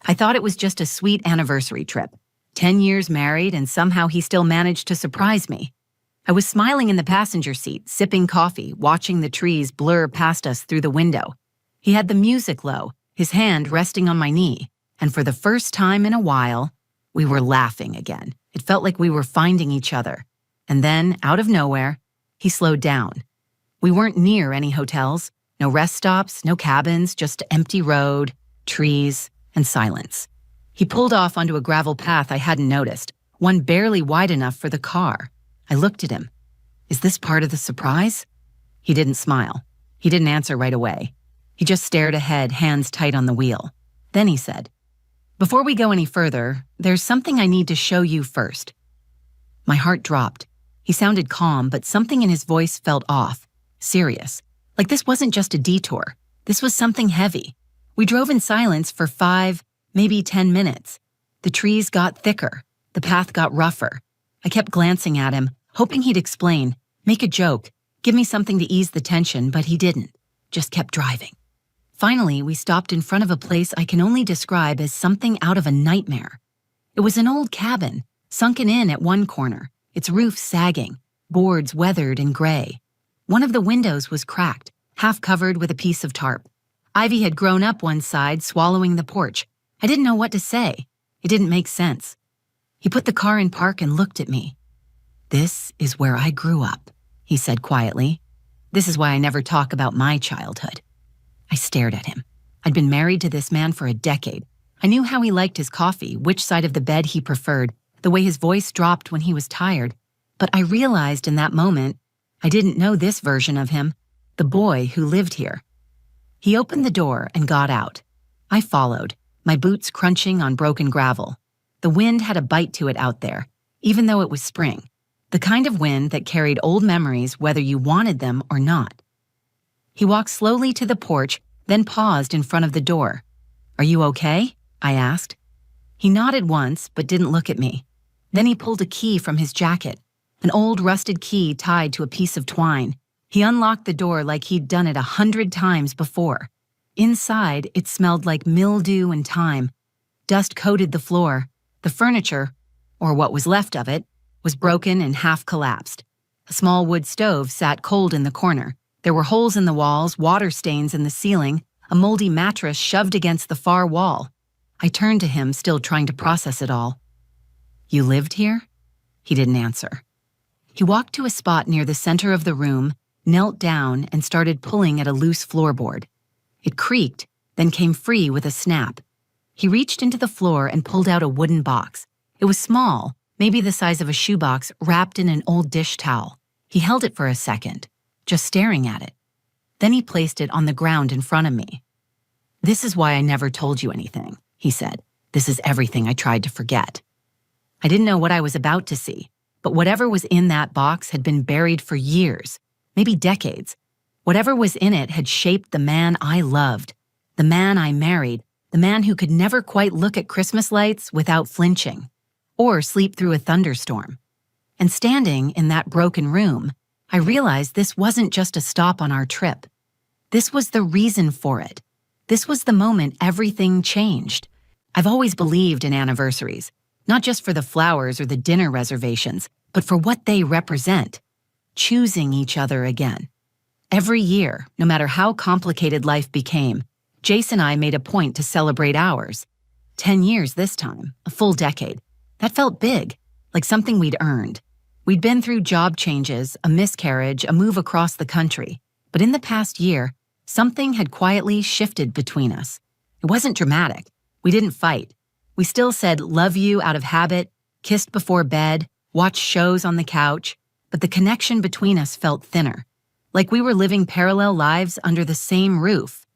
I thought it was just a sweet anniversary trip. 10 years married, and somehow he still managed to surprise me. I was smiling in the passenger seat, sipping coffee, watching the trees blur past us through the window. He had the music low, his hand resting on my knee, and for the first time in a while, we were laughing again. It felt like we were finding each other. And then, out of nowhere, he slowed down. We weren't near any hotels, no rest stops, no cabins, just empty road, trees, and silence. He pulled off onto a gravel path I hadn't noticed, one barely wide enough for the car. I looked at him. Is this part of the surprise? He didn't smile. He didn't answer right away. He just stared ahead, hands tight on the wheel. Then he said, "Before we go any further, there's something I need to show you first." My heart dropped. He sounded calm, but something in his voice felt off, serious. Like this wasn't just a detour. This was something heavy. We drove in silence for 5, maybe 10 minutes. The trees got thicker. The path got rougher. I kept glancing at him, hoping he'd explain, make a joke, give me something to ease the tension, but he didn't. Just kept driving. Finally, we stopped in front of a place I can only describe as something out of a nightmare. It was an old cabin, sunken in at one corner, its roof sagging, boards weathered and gray. One of the windows was cracked, half covered with a piece of tarp. Ivy had grown up one side, swallowing the porch. I didn't know what to say. It didn't make sense. He put the car in park and looked at me. "This is where I grew up," he said quietly. "This is why I never talk about my childhood." I stared at him. I'd been married to this man for a decade. I knew how he liked his coffee, which side of the bed he preferred, the way his voice dropped when he was tired. But I realized in that moment, I didn't know this version of him, the boy who lived here. He opened the door and got out. I followed, my boots crunching on broken gravel. The wind had a bite to it out there, even though it was spring. The kind of wind that carried old memories whether you wanted them or not. He walked slowly to the porch, then paused in front of the door. "Are you okay?" I asked. He nodded once, but didn't look at me. Then he pulled a key from his jacket, an old rusted key tied to a piece of twine. He unlocked the door like he'd done it 100 times before. Inside, it smelled like mildew and thyme. Dust coated the floor. The furniture, or what was left of it, was broken and half collapsed. A small wood stove sat cold in the corner. There were holes in the walls, water stains in the ceiling, a moldy mattress shoved against the far wall. I turned to him, still trying to process it all. "You lived here?" He didn't answer. He walked to a spot near the center of the room, knelt down, and started pulling at a loose floorboard. It creaked, then came free with a snap. He reached into the floor and pulled out a wooden box. It was small, maybe the size of a shoebox, wrapped in an old dish towel. He held it for a second, just staring at it. Then he placed it on the ground in front of me. "This is why I never told you anything," he said. "This is everything I tried to forget." I didn't know what I was about to see, but whatever was in that box had been buried for years, maybe decades. Whatever was in it had shaped the man I loved, the man I married, the man who could never quite look at Christmas lights without flinching, or sleep through a thunderstorm. And standing in that broken room, I realized this wasn't just a stop on our trip. This was the reason for it. This was the moment everything changed. I've always believed in anniversaries, not just for the flowers or the dinner reservations, but for what they represent. Choosing each other again. Every year, no matter how complicated life became, Jace and I made a point to celebrate ours. 10 years this time, a full decade. That felt big, like something we'd earned. We'd been through job changes, a miscarriage, a move across the country. But in the past year, something had quietly shifted between us. It wasn't dramatic. We didn't fight. We still said love you out of habit, kissed before bed, watched shows on the couch, but the connection between us felt thinner, like we were living parallel lives under the same roof.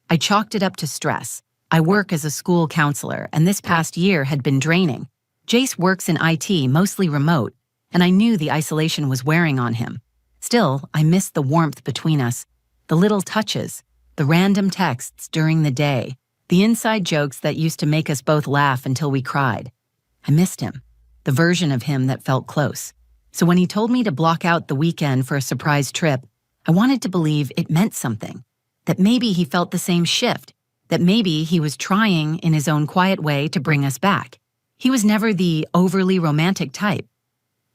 I chalked it up to stress. I work as a school counselor, and this past year had been draining. Jace works in IT, mostly remote, and I knew the isolation was wearing on him. Still, I missed the warmth between us, the little touches, the random texts during the day, the inside jokes that used to make us both laugh until we cried. I missed him, the version of him that felt close. So when he told me to block out the weekend for a surprise trip, I wanted to believe it meant something, that maybe he felt the same shift, that maybe he was trying in his own quiet way to bring us back. He was never the overly romantic type.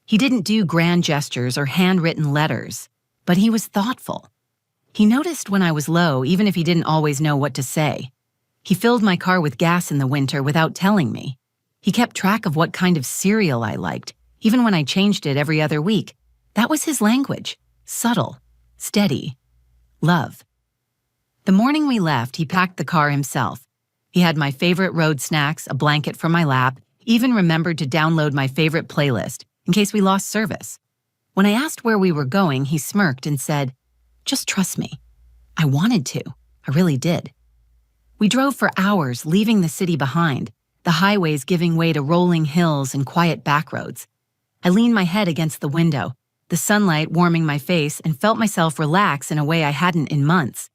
He didn't do grand gestures or handwritten letters, but he was thoughtful. He noticed when I was low, even if he didn't always know what to say. He filled my car with gas in the winter without telling me. He kept track of what kind of cereal I liked, even when I changed it every other week. That was his language. Subtle, steady, love. The morning we left, he packed the car himself. He had my favorite road snacks, a blanket for my lap, even remembered to download my favorite playlist in case we lost service. When I asked where we were going, he smirked and said, "Just trust me." I wanted to. I really did. We drove for hours, leaving the city behind, the highways giving way to rolling hills and quiet backroads. I leaned my head against the window, the sunlight warming my face, and felt myself relax in a way I hadn't in months.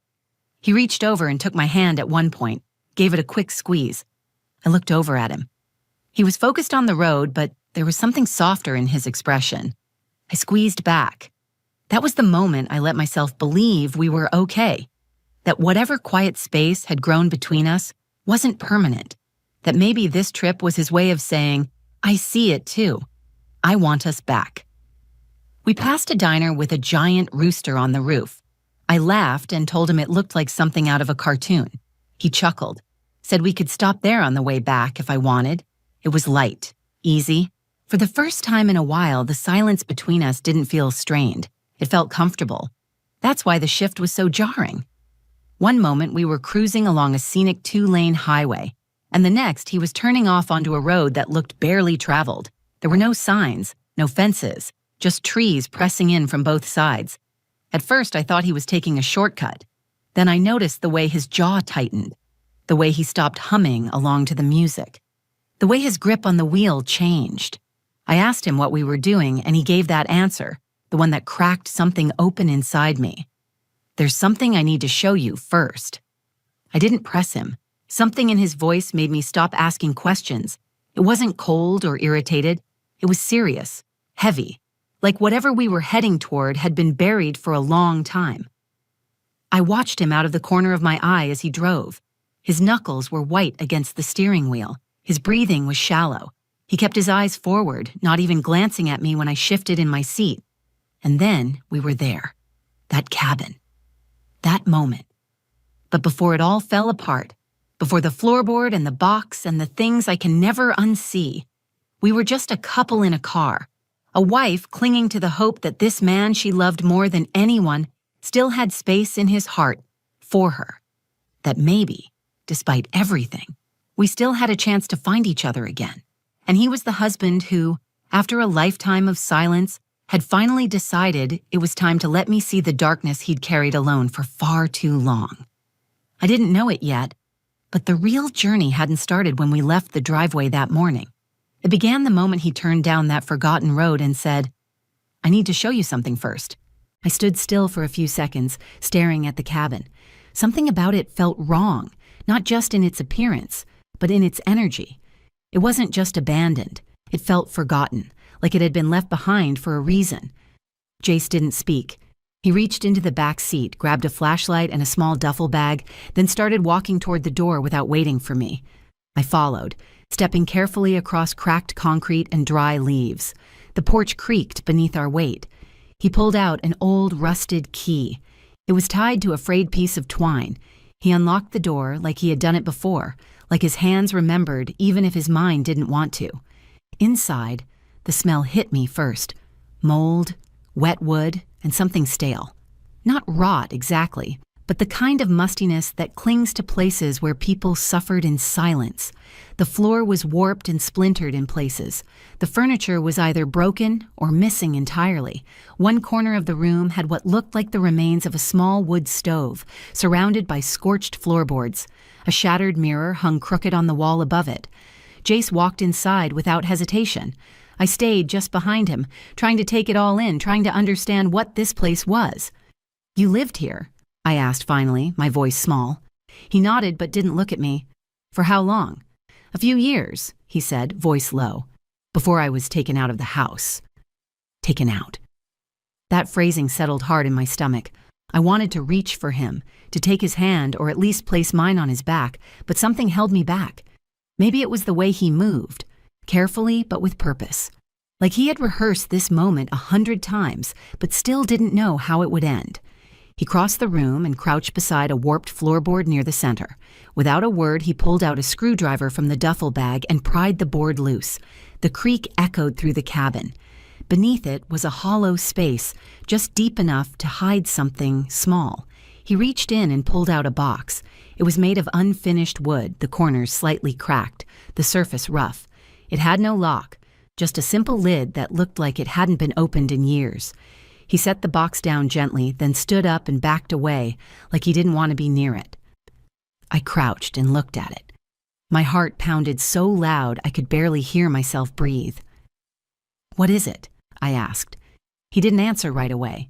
He reached over and took my hand at one point, gave it a quick squeeze. I looked over at him. He was focused on the road, but there was something softer in his expression. I squeezed back. That was the moment I let myself believe we were okay, that whatever quiet space had grown between us wasn't permanent, that maybe this trip was his way of saying, "I see it too. I want us back." We passed a diner with a giant rooster on the roof. I laughed and told him it looked like something out of a cartoon. He chuckled, said we could stop there on the way back if I wanted. It was light, easy. For the first time in a while, the silence between us didn't feel strained. It felt comfortable. That's why the shift was so jarring. One moment we were cruising along a scenic 2-lane highway, and the next he was turning off onto a road that looked barely traveled. There were no signs, no fences, just trees pressing in from both sides. At first I thought he was taking a shortcut. Then I noticed the way his jaw tightened, the way he stopped humming along to the music, the way his grip on the wheel changed. I asked him what we were doing, and he gave that answer, the one that cracked something open inside me. "There's something I need to show you first." I didn't press him. Something in his voice made me stop asking questions. It wasn't cold or irritated. It was serious, heavy, like whatever we were heading toward had been buried for a long time. I watched him out of the corner of my eye as he drove. His knuckles were white against the steering wheel. His breathing was shallow. He kept his eyes forward, not even glancing at me when I shifted in my seat. And then we were there. That cabin. That moment. But before it all fell apart, before the floorboard and the box and the things I can never unsee, we were just a couple in a car, a wife clinging to the hope that this man she loved more than anyone still had space in his heart for her. That maybe, despite everything, we still had a chance to find each other again. And he was the husband who, after a lifetime of silence, had finally decided it was time to let me see the darkness he'd carried alone for far too long. I didn't know it yet, but the real journey hadn't started when we left the driveway that morning. It began the moment he turned down that forgotten road and said, "I need to show you something first." I stood still for a few seconds, staring at the cabin. Something about it felt wrong, not just in its appearance, but in its energy. It wasn't just abandoned. It felt forgotten, like it had been left behind for a reason. Jace didn't speak. He reached into the back seat, grabbed a flashlight and a small duffel bag, then started walking toward the door without waiting for me. I followed, stepping carefully across cracked concrete and dry leaves. The porch creaked beneath our weight. He pulled out an old, rusted key. It was tied to a frayed piece of twine. He unlocked the door like he had done it before, like his hands remembered even if his mind didn't want to. Inside, the smell hit me first. Mold, wet wood, and something stale. Not rot exactly, but the kind of mustiness that clings to places where people suffered in silence. The floor was warped and splintered in places. The furniture was either broken or missing entirely. One corner of the room had what looked like the remains of a small wood stove, surrounded by scorched floorboards. A shattered mirror hung crooked on the wall above it. Jace walked inside without hesitation. I stayed just behind him, trying to take it all in, trying to understand what this place was. "You lived here?" I asked finally, my voice small. He nodded but didn't look at me. "For how long?" "A few years," he said, voice low, "before I was taken out of the house." Taken out. That phrasing settled hard in my stomach. I wanted to reach for him, to take his hand or at least place mine on his back, but something held me back. Maybe it was the way he moved, carefully but with purpose. Like he had rehearsed this moment 100 times, but still didn't know how it would end. He crossed the room and crouched beside a warped floorboard near the center. Without a word, he pulled out a screwdriver from the duffel bag and pried the board loose. The creak echoed through the cabin. Beneath it was a hollow space, just deep enough to hide something small. He reached in and pulled out a box. It was made of unfinished wood, the corners slightly cracked, the surface rough. It had no lock, just a simple lid that looked like it hadn't been opened in years. He set the box down gently, then stood up and backed away, like he didn't want to be near it. I crouched and looked at it. My heart pounded so loud I could barely hear myself breathe. "What is it?" I asked. He didn't answer right away.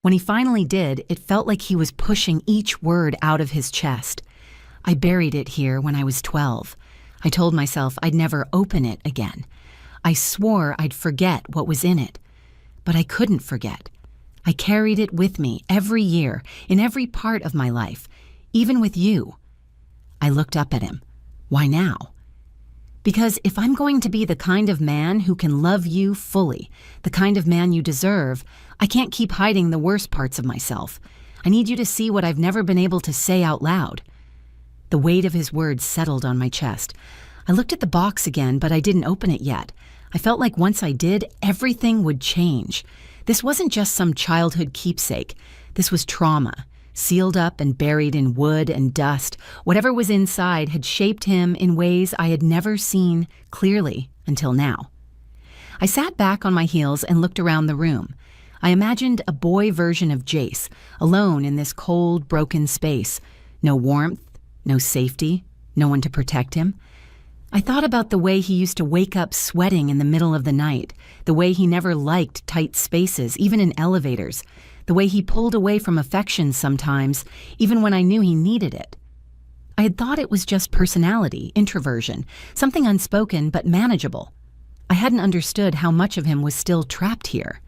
When he finally did, it felt like he was pushing each word out of his chest. "I buried it here when I was 12. I told myself I'd never open it again. I swore I'd forget what was in it. But I couldn't forget. I carried it with me every year, in every part of my life, even with you." I looked up at him. "Why now?" "Because if I'm going to be the kind of man who can love you fully, the kind of man you deserve, I can't keep hiding the worst parts of myself. I need you to see what I've never been able to say out loud." The weight of his words settled on my chest. I looked at the box again, but I didn't open it yet. I felt like once I did, everything would change. This wasn't just some childhood keepsake. This was trauma, sealed up and buried in wood and dust. Whatever was inside had shaped him in ways I had never seen clearly until now. I sat back on my heels and looked around the room. I imagined a boy version of Jace, alone in this cold, broken space. No warmth, no safety, no one to protect him. I thought about the way he used to wake up sweating in the middle of the night, the way he never liked tight spaces, even in elevators, the way he pulled away from affection sometimes, even when I knew he needed it. I had thought it was just personality, introversion, something unspoken but manageable. I hadn't understood how much of him was still trapped here.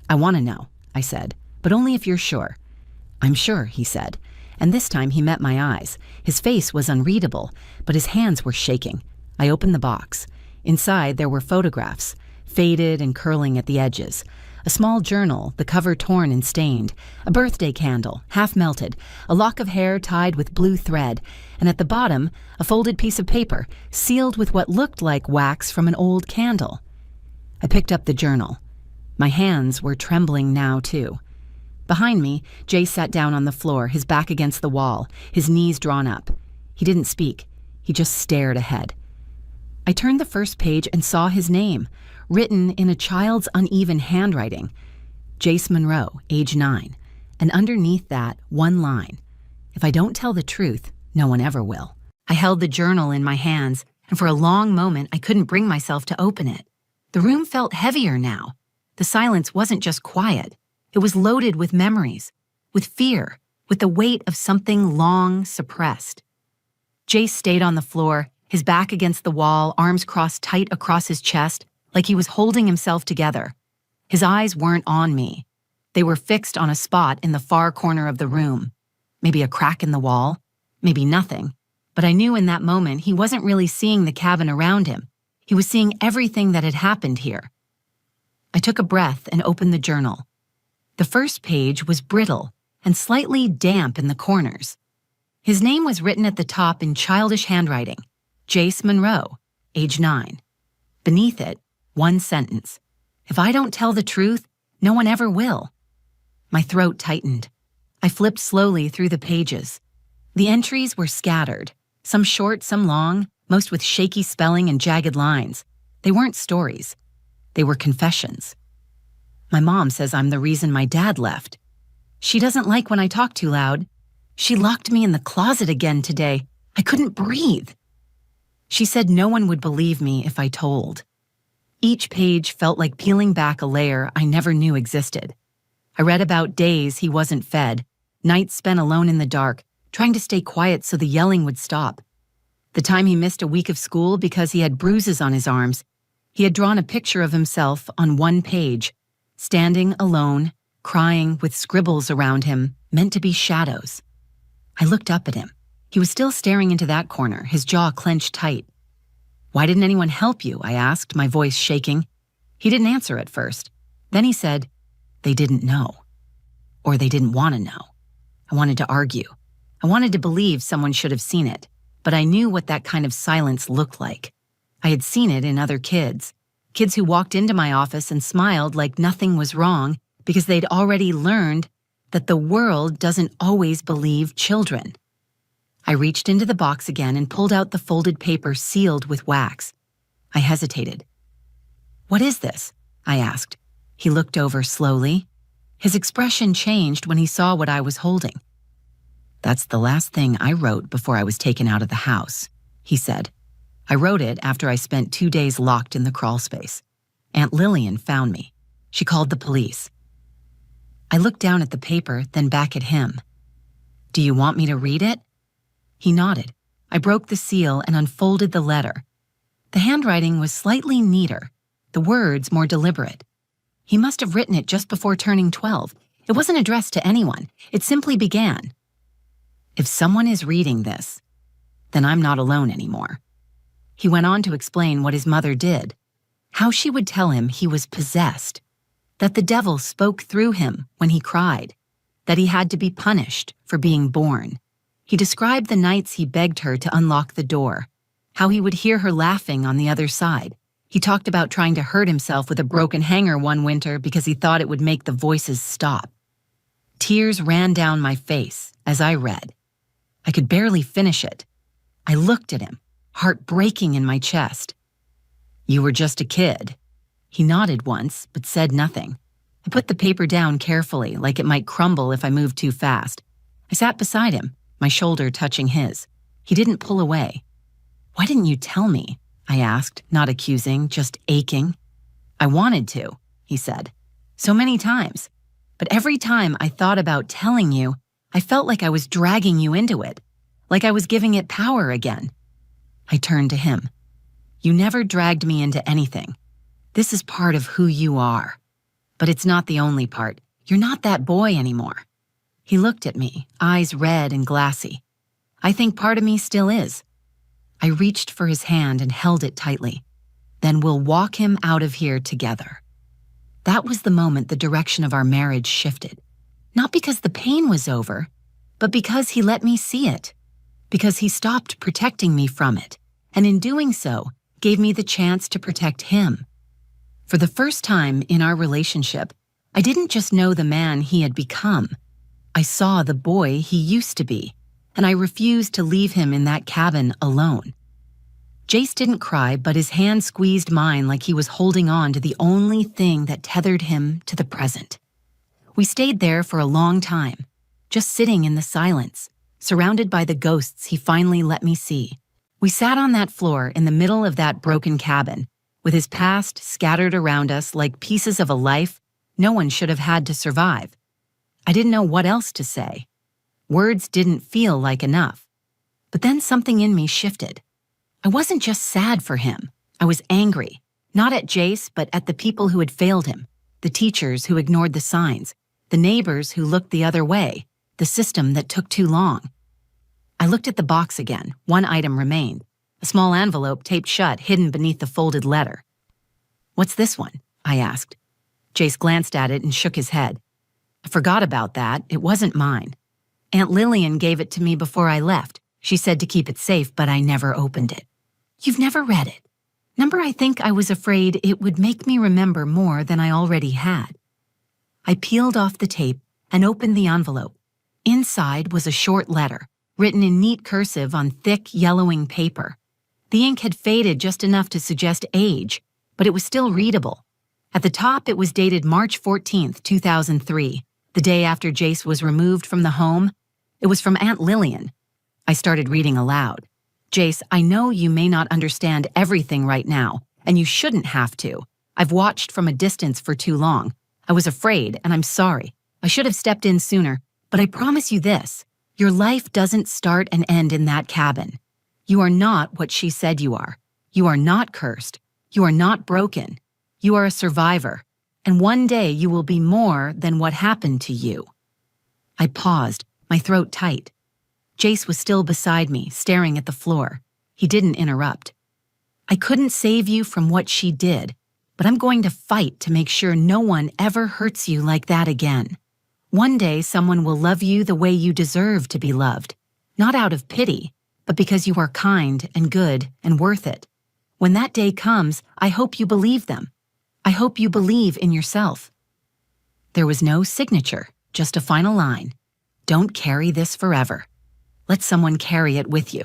"I want to know," I said, "but only if you're sure." "I'm sure," he said, and this time he met my eyes. His face was unreadable, but his hands were shaking. I opened the box. Inside there were photographs, faded and curling at the edges. A small journal, the cover torn and stained. A birthday candle, half melted. A lock of hair tied with blue thread. And at the bottom, a folded piece of paper, sealed with what looked like wax from an old candle. I picked up the journal. My hands were trembling now, too. Behind me, Jay sat down on the floor, his back against the wall, his knees drawn up. He didn't speak. He just stared ahead. I turned the first page and saw his name, written in a child's uneven handwriting. Jace Monroe, age 9. And underneath that, one line. "If I don't tell the truth, no one ever will." I held the journal in my hands, and for a long moment I couldn't bring myself to open it. The room felt heavier now. The silence wasn't just quiet. It was loaded with memories, with fear, with the weight of something long suppressed. Jace stayed on the floor, his back against the wall, arms crossed tight across his chest, like he was holding himself together. His eyes weren't on me. They were fixed on a spot in the far corner of the room. Maybe a crack in the wall, maybe nothing. But I knew in that moment he wasn't really seeing the cabin around him. He was seeing everything that had happened here. I took a breath and opened the journal. The first page was brittle and slightly damp in the corners. His name was written at the top in childish handwriting. Jace Monroe, age 9. Beneath it, one sentence. "If I don't tell the truth, no one ever will." My throat tightened. I flipped slowly through the pages. The entries were scattered, some short, some long, most with shaky spelling and jagged lines. They weren't stories. They were confessions. My mom says I'm the reason my dad left. She doesn't like when I talk too loud. She locked me in the closet again today. I couldn't breathe. She said no one would believe me if I told. Each page felt like peeling back a layer I never knew existed. I read about days he wasn't fed, nights spent alone in the dark, trying to stay quiet so the yelling would stop. The time he missed a week of school because he had bruises on his arms. He had drawn a picture of himself on one page, standing alone, crying with scribbles around him, meant to be shadows. I looked up at him. He was still staring into that corner, his jaw clenched tight. "Why didn't anyone help you?" I asked, my voice shaking. He didn't answer at first. Then he said, "They didn't know. Or they didn't want to know." I wanted to argue. I wanted to believe someone should have seen it, but I knew what that kind of silence looked like. I had seen it in other kids who walked into my office and smiled like nothing was wrong because they'd already learned that the world doesn't always believe children. I reached into the box again and pulled out the folded paper sealed with wax. I hesitated. "What is this?" I asked. He looked over slowly. His expression changed when he saw what I was holding. "That's the last thing I wrote before I was taken out of the house," he said. "I wrote it after I spent 2 days locked in the crawl space. Aunt Lillian found me. She called the police." I looked down at the paper, then back at him. "Do you want me to read it?" He nodded. I broke the seal and unfolded the letter. The handwriting was slightly neater, the words more deliberate. He must have written it just before turning 12. It wasn't addressed to anyone. It simply began, "If someone is reading this, then I'm not alone anymore." He went on to explain what his mother did, how she would tell him he was possessed, that the devil spoke through him when he cried, that he had to be punished for being born. He described the nights he begged her to unlock the door, how he would hear her laughing on the other side. He talked about trying to hurt himself with a broken hanger one winter because he thought it would make the voices stop. Tears ran down my face as I read. I could barely finish it. I looked at him, heart breaking in my chest. "You were just a kid." He nodded once, but said nothing. I put the paper down carefully, like it might crumble if I moved too fast. I sat beside him, my shoulder touching his. He didn't pull away. "Why didn't you tell me?" I asked, not accusing, just aching. "I wanted to," he said. "So many times. But every time I thought about telling you, I felt like I was dragging you into it, like I was giving it power again." I turned to him. "You never dragged me into anything. This is part of who you are. But it's not the only part. You're not that boy anymore." He looked at me, eyes red and glassy. "I think part of me still is." I reached for his hand and held it tightly. "Then we'll walk him out of here together." That was the moment the direction of our marriage shifted. Not because the pain was over, but because he let me see it. Because he stopped protecting me from it, and in doing so, gave me the chance to protect him. For the first time in our relationship, I didn't just know the man he had become. I saw the boy he used to be, and I refused to leave him in that cabin alone. Jace didn't cry, but his hand squeezed mine like he was holding on to the only thing that tethered him to the present. We stayed there for a long time, just sitting in the silence, surrounded by the ghosts he finally let me see. We sat on that floor in the middle of that broken cabin, with his past scattered around us like pieces of a life no one should have had to survive. I didn't know what else to say. Words didn't feel like enough. But then something in me shifted. I wasn't just sad for him. I was angry, not at Jace, but at the people who had failed him, the teachers who ignored the signs, the neighbors who looked the other way, the system that took too long. I looked at the box again. One item remained, a small envelope taped shut, hidden beneath the folded letter. "What's this one?" I asked. Jace glanced at it and shook his head. "I forgot about that. It wasn't mine. Aunt Lillian gave it to me before I left. She said to keep it safe, but I never opened it." "You've never read it." I think I was afraid it would make me remember more than I already had. I peeled off the tape and opened the envelope. Inside was a short letter, written in neat cursive on thick, yellowing paper. The ink had faded just enough to suggest age, but it was still readable. At the top, it was dated March 14th, 2003, the day after Jace was removed from the home. It was from Aunt Lillian. I started reading aloud. "Jace, I know you may not understand everything right now, and you shouldn't have to. I've watched from a distance for too long. I was afraid, and I'm sorry. I should have stepped in sooner, but I promise you this. Your life doesn't start and end in that cabin. You are not what she said you are. You are not cursed. You are not broken. You are a survivor, and one day you will be more than what happened to you." I paused, my throat tight. Jace was still beside me, staring at the floor. He didn't interrupt. I couldn't save you from what she did, but I'm going to fight to make sure no one ever hurts you like that again. One day someone will love you the way you deserve to be loved, not out of pity, but because you are kind and good and worth it. When that day comes, I hope you believe them. I hope you believe in yourself. There was no signature, just a final line. Don't carry this forever. Let someone carry it with you.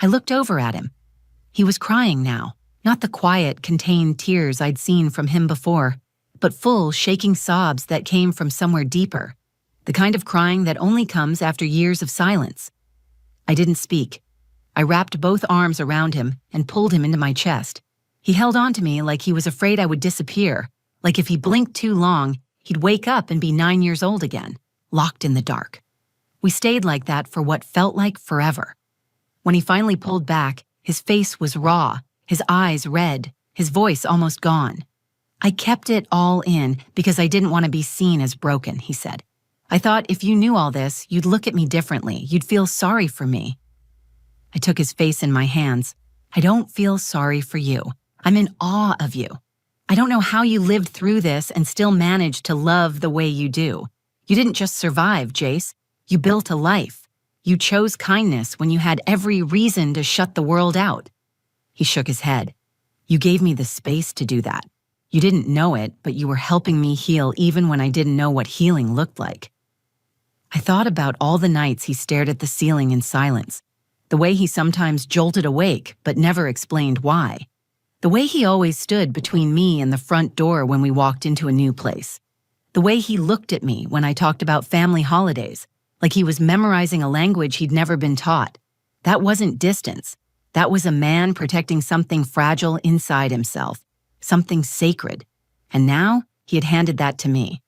I looked over at him. He was crying now, not the quiet, contained tears I'd seen from him before, but full, shaking sobs that came from somewhere deeper, the kind of crying that only comes after years of silence. I didn't speak. I wrapped both arms around him and pulled him into my chest. He held on to me like he was afraid I would disappear, like if he blinked too long, he'd wake up and be 9 years old again, locked in the dark. We stayed like that for what felt like forever. When he finally pulled back, his face was raw, his eyes red, his voice almost gone. I kept it all in because I didn't want to be seen as broken, he said. I thought if you knew all this, you'd look at me differently. You'd feel sorry for me. I took his face in my hands. I don't feel sorry for you. I'm in awe of you. I don't know how you lived through this and still managed to love the way you do. You didn't just survive, Jace. You built a life. You chose kindness when you had every reason to shut the world out. He shook his head. You gave me the space to do that. You didn't know it, but you were helping me heal even when I didn't know what healing looked like. I thought about all the nights he stared at the ceiling in silence, the way he sometimes jolted awake but never explained why, the way he always stood between me and the front door when we walked into a new place, the way he looked at me when I talked about family holidays, like he was memorizing a language he'd never been taught. That wasn't distance. That was a man protecting something fragile inside himself, something sacred. And now he had handed that to me.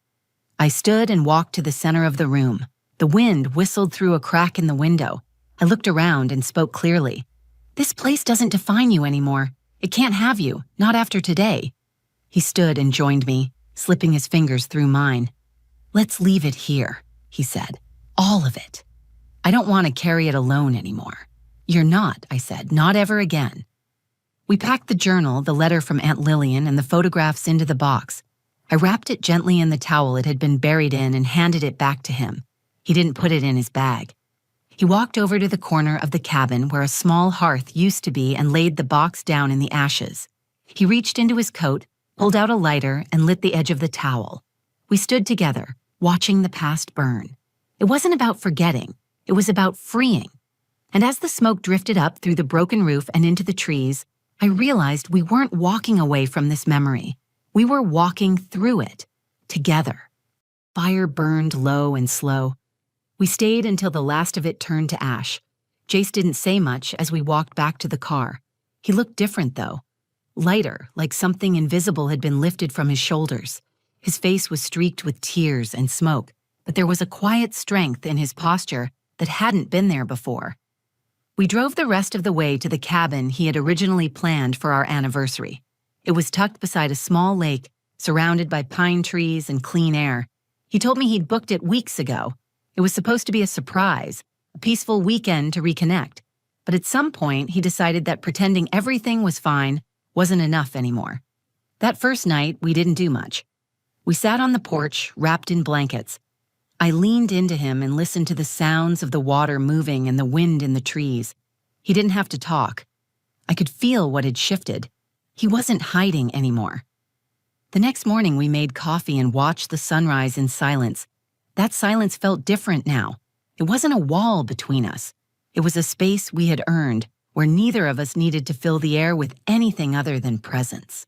I stood and walked to the center of the room. The wind whistled through a crack in the window. I looked around and spoke clearly. This place doesn't define you anymore. It can't have you, not after today. He stood and joined me, slipping his fingers through mine. Let's leave it here, he said. All of it. I don't want to carry it alone anymore. You're not, I said, not ever again. We packed the journal, the letter from Aunt Lillian, and the photographs into the box. I wrapped it gently in the towel it had been buried in and handed it back to him. He didn't put it in his bag. He walked over to the corner of the cabin where a small hearth used to be and laid the box down in the ashes. He reached into his coat, pulled out a lighter, and lit the edge of the towel. We stood together, watching the past burn. It wasn't about forgetting. It was about freeing. And as the smoke drifted up through the broken roof and into the trees, I realized we weren't walking away from this memory. We were walking through it, together. Fire burned low and slow. We stayed until the last of it turned to ash. Jace didn't say much as we walked back to the car. He looked different, though. Lighter, like something invisible had been lifted from his shoulders. His face was streaked with tears and smoke, but there was a quiet strength in his posture that hadn't been there before. We drove the rest of the way to the cabin he had originally planned for our anniversary. It was tucked beside a small lake, surrounded by pine trees and clean air. He told me he'd booked it weeks ago. It was supposed to be a surprise, a peaceful weekend to reconnect. But at some point, he decided that pretending everything was fine wasn't enough anymore. That first night, we didn't do much. We sat on the porch, wrapped in blankets. I leaned into him and listened to the sounds of the water moving and the wind in the trees. He didn't have to talk. I could feel what had shifted. He wasn't hiding anymore. The next morning, we made coffee and watched the sunrise in silence. That silence felt different now. It wasn't a wall between us. It was a space we had earned, where neither of us needed to fill the air with anything other than presence.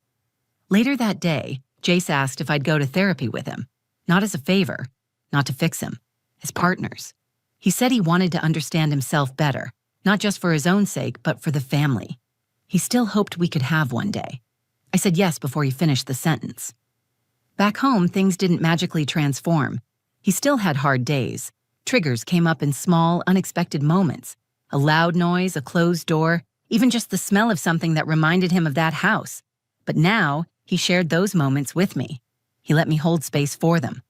Later that day, Jace asked if I'd go to therapy with him. Not as a favor, not to fix him, as partners. He said he wanted to understand himself better, not just for his own sake, but for the family. He still hoped we could have one day. I said yes before he finished the sentence. Back home, things didn't magically transform. He still had hard days. Triggers came up in small, unexpected moments. A loud noise, a closed door, even just the smell of something that reminded him of that house. But now, he shared those moments with me. He let me hold space for them.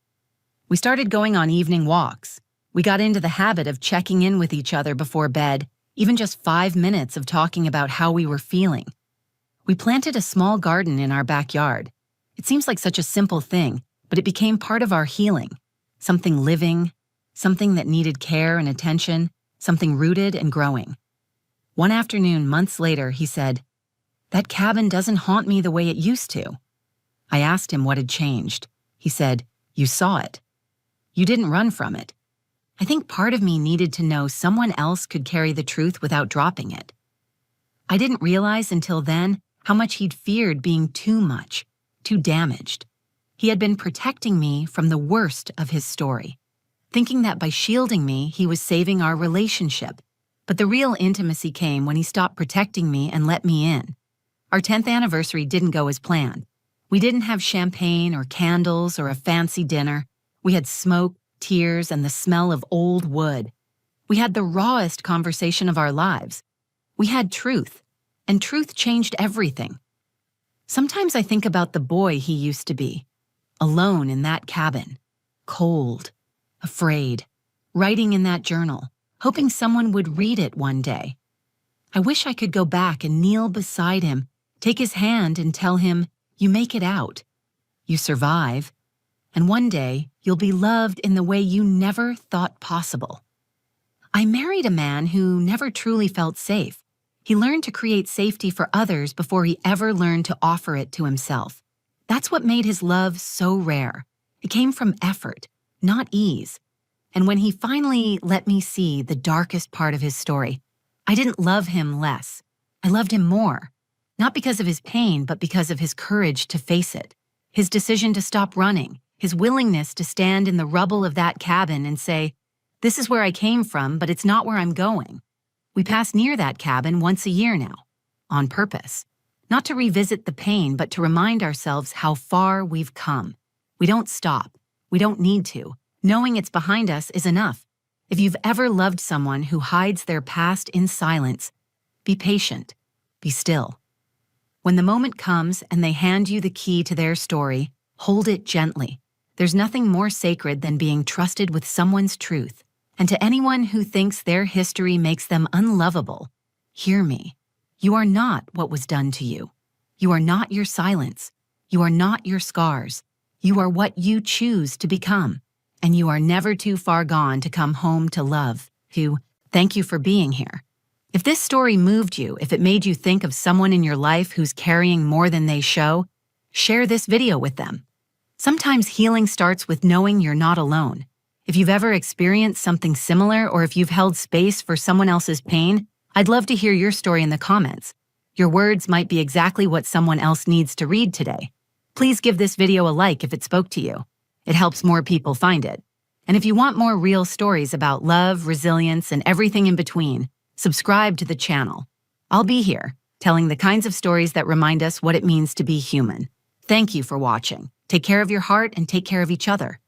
We started going on evening walks. We got into the habit of checking in with each other before bed, even just 5 minutes of talking about how we were feeling. We planted a small garden in our backyard. It seems like such a simple thing, but it became part of our healing. Something living, something that needed care and attention, something rooted and growing. One afternoon, months later, he said, "That cabin doesn't haunt me the way it used to." I asked him what had changed. He said, "You saw it. You didn't run from it." I think part of me needed to know someone else could carry the truth without dropping it. I didn't realize until then how much he'd feared being too much, too damaged. He had been protecting me from the worst of his story, thinking that by shielding me, he was saving our relationship. But the real intimacy came when he stopped protecting me and let me in. Our 10th anniversary didn't go as planned. We didn't have champagne or candles or a fancy dinner. We had smoke, tears, and the smell of old wood. We had the rawest conversation of our lives. We had truth, and truth changed everything. Sometimes I think about the boy he used to be, alone in that cabin, cold, afraid, writing in that journal, hoping someone would read it one day. I wish I could go back and kneel beside him, take his hand and tell him, "You make it out. You survive. And one day, you'll be loved in the way you never thought possible." I married a man who never truly felt safe. He learned to create safety for others before he ever learned to offer it to himself. That's what made his love so rare. It came from effort, not ease. And when he finally let me see the darkest part of his story, I didn't love him less. I loved him more. Not because of his pain, but because of his courage to face it. His decision to stop running. His willingness to stand in the rubble of that cabin and say, "This is where I came from, but it's not where I'm going." We pass near that cabin once a year now, on purpose. Not to revisit the pain, but to remind ourselves how far we've come. We don't stop. We don't need to. Knowing it's behind us is enough. If you've ever loved someone who hides their past in silence, be patient. Be still. When the moment comes and they hand you the key to their story, hold it gently. There's nothing more sacred than being trusted with someone's truth. And to anyone who thinks their history makes them unlovable, hear me. You are not what was done to you. You are not your silence. You are not your scars. You are what you choose to become. And you are never too far gone to come home to love, to thank you for being here. If this story moved you, if it made you think of someone in your life who's carrying more than they show, share this video with them. Sometimes healing starts with knowing you're not alone. If you've ever experienced something similar or if you've held space for someone else's pain, I'd love to hear your story in the comments. Your words might be exactly what someone else needs to read today. Please give this video a like if it spoke to you. It helps more people find it. And if you want more real stories about love, resilience, and everything in between, subscribe to the channel. I'll be here, telling the kinds of stories that remind us what it means to be human. Thank you for watching. Take care of your heart and take care of each other.